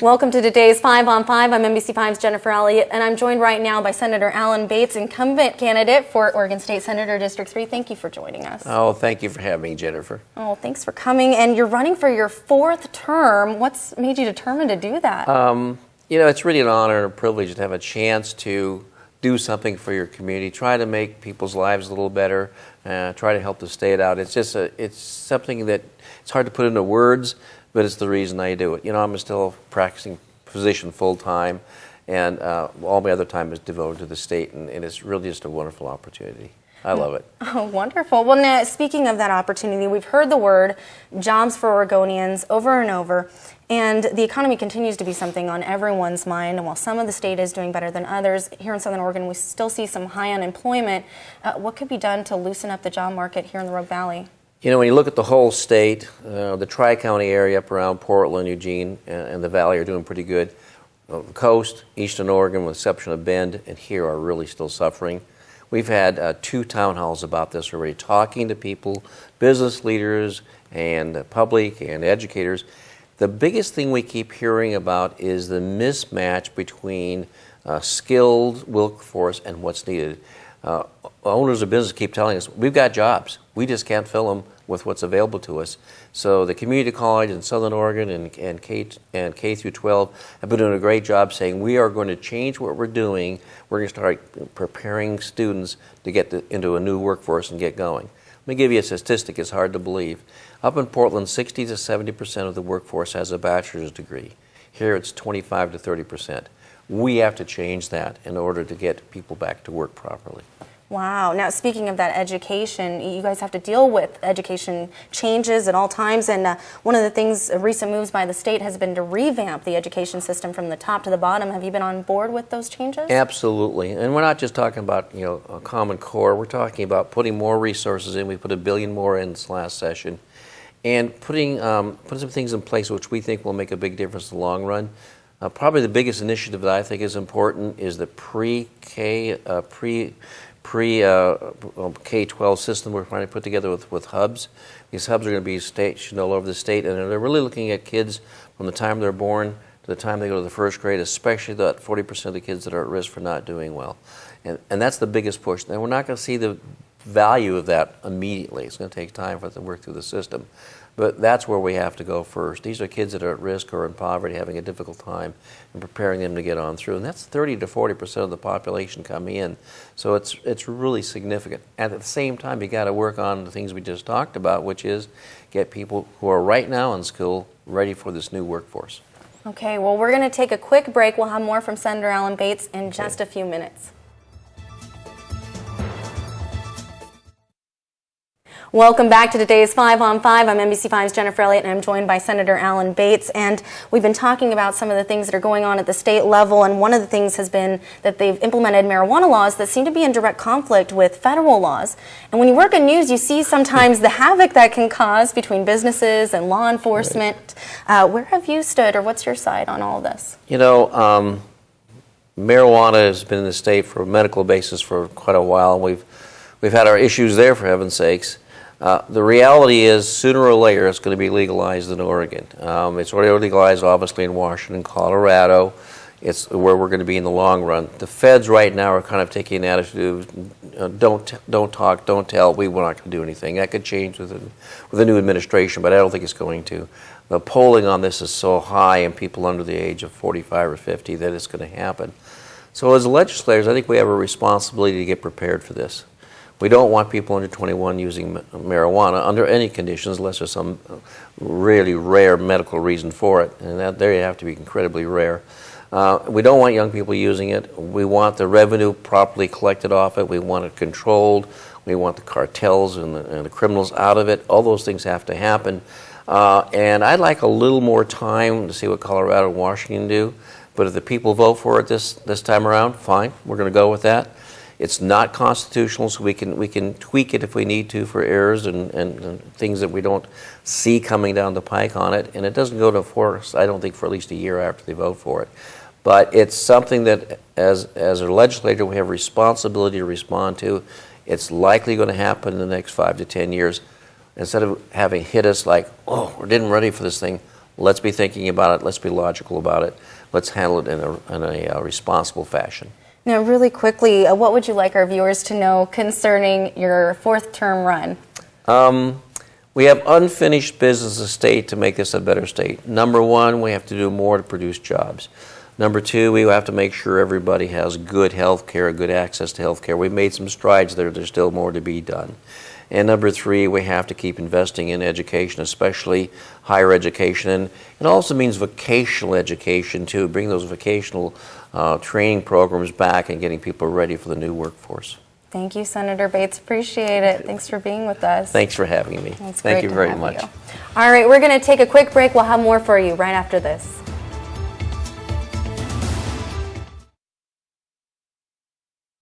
Welcome to today's 5 on 5. I'm NBC5's Jennifer Elliott, and I'm joined right now by Senator Alan Bates, incumbent candidate for Oregon State Senator District 3. Thank you for joining us. Oh, thank you for having me, Jennifer. Oh, thanks for coming. And you're running for your 4th term. What's made you determined to do that? You know, it's really an honor and a privilege to have a chance to do something for your community, try to make people's lives a little better, try to help the state out. It's just it's something that it's hard to put into words, but it's the reason I do it. You know, I'm still a practicing physician full time, and all my other time is devoted to the state, and it's really just a wonderful opportunity. I love it. Oh, wonderful. Well, now, speaking of that opportunity, we've heard the word jobs for Oregonians over and over, and the economy continues to be something on everyone's mind. And while some of the state is doing better than others, here in Southern Oregon, we still see some high unemployment. What could be done to loosen up the job market here in the Rogue Valley? You know, when you look at the whole state, the Tri-County area up around Portland, Eugene, and the Valley are doing pretty good. The coast, Eastern Oregon, with the exception of Bend, and here are really still suffering. We've had 2 town halls about this already, talking to people, business leaders, and the public, and educators. The biggest thing we keep hearing about is the mismatch between skilled workforce and what's needed. Owners of business keep telling us, we've got jobs, we just can't fill them with what's available to us. So the community college in Southern Oregon and K through 12 have been doing a great job saying we are going to change what we're doing. We're going to start preparing students to get into a new workforce and get going. Let me give you a statistic. It's hard to believe. Up in Portland, 60 to 70% of the workforce has a bachelor's degree. Here it's 25 to 30%. We have to change that in order to get people back to work properly. Wow. Now, speaking of that education, you guys have to deal with education changes at all times, and one of the things, recent moves by the state has been to revamp the education system from the top to the bottom. Have you been on board with those changes? Absolutely. And we're not just talking about, you know, a Common Core. We're talking about putting more resources in. We put $1 billion more in this last session, and putting some things in place which we think will make a big difference in the long run. Probably the biggest initiative that I think is important is the K-12 system we're trying to put together with hubs. These hubs are going to be stationed all over the state, and they're really looking at kids from the time they're born to the time they go to the 1st grade, especially that 40% of the kids that are at risk for not doing well. And that's the biggest push. And we're not going to see the value of that immediately. It's going to take time for it to work through the system. But that's where we have to go first. These are kids that are at risk or in poverty, having a difficult time, and preparing them to get on through. And that's 30 to 40% of the population coming in. So it's really significant. And at the same time, you got to work on the things we just talked about, which is get people who are right now in school ready for this new workforce. Okay, well, we're going to take a quick break. We'll have more from Senator Alan Bates in just a few minutes. Welcome back to today's 5 on 5. I'm NBC5's Jennifer Elliott, and I'm joined by Senator Alan Bates. And we've been talking about some of the things that are going on at the state level, and one of the things has been that they've implemented marijuana laws that seem to be in direct conflict with federal laws. And when you work in news, you see sometimes the havoc that can cause between businesses and law enforcement. Right. Where have you stood, or what's your side on all of this? You know, marijuana has been in the state for a medical basis for quite a while. We've had our issues there, for heaven's sakes. The reality is, sooner or later, it's going to be legalized in Oregon. It's already legalized, obviously, in Washington, Colorado. It's where we're going to be in the long run. The feds right now are kind of taking an attitude of don't talk, don't tell. We're not going to do anything. That could change with a new administration, but I don't think it's going to. The polling on this is so high in people under the age of 45 or 50 that it's going to happen. So as legislators, I think we have a responsibility to get prepared for this. We don't want people under 21 using marijuana under any conditions, unless there's some really rare medical reason for it, and that there you have to be incredibly rare. We don't want young people using it. We want the revenue properly collected off it. We want it controlled. We want the cartels and the criminals out of it. All those things have to happen. And I'd like a little more time to see what Colorado and Washington do. But if the people vote for it this time around, fine. We're going to go with that. It's not constitutional, so we can tweak it if we need to for errors and things that we don't see coming down the pike on it. And it doesn't go to force, I don't think, for at least a year after they vote for it. But it's something that, as a legislator, we have responsibility to respond to. It's likely going to happen in the next 5 to 10 years. Instead of having hit us like, oh, we didn't ready for this thing, Let's be thinking about it. Let's be logical about it. Let's handle it in a responsible fashion. Now, really quickly, what would you like our viewers to know concerning your fourth-term run? We have unfinished business as a state to make this a better state. Number one, we have to do more to produce jobs. Number two, we have to make sure everybody has good health care, good access to health care. We've made some strides there. There's still more to be done. And number three, we have to keep investing in education, especially higher education. And it also means vocational education, too. Bring those vocational training programs back and getting people ready for the new workforce. Thank you, Senator Bates. Appreciate it. Thanks for being with us. Thanks for having me. Thank you very much. All right, we're going to take a quick break. We'll have more for you right after this.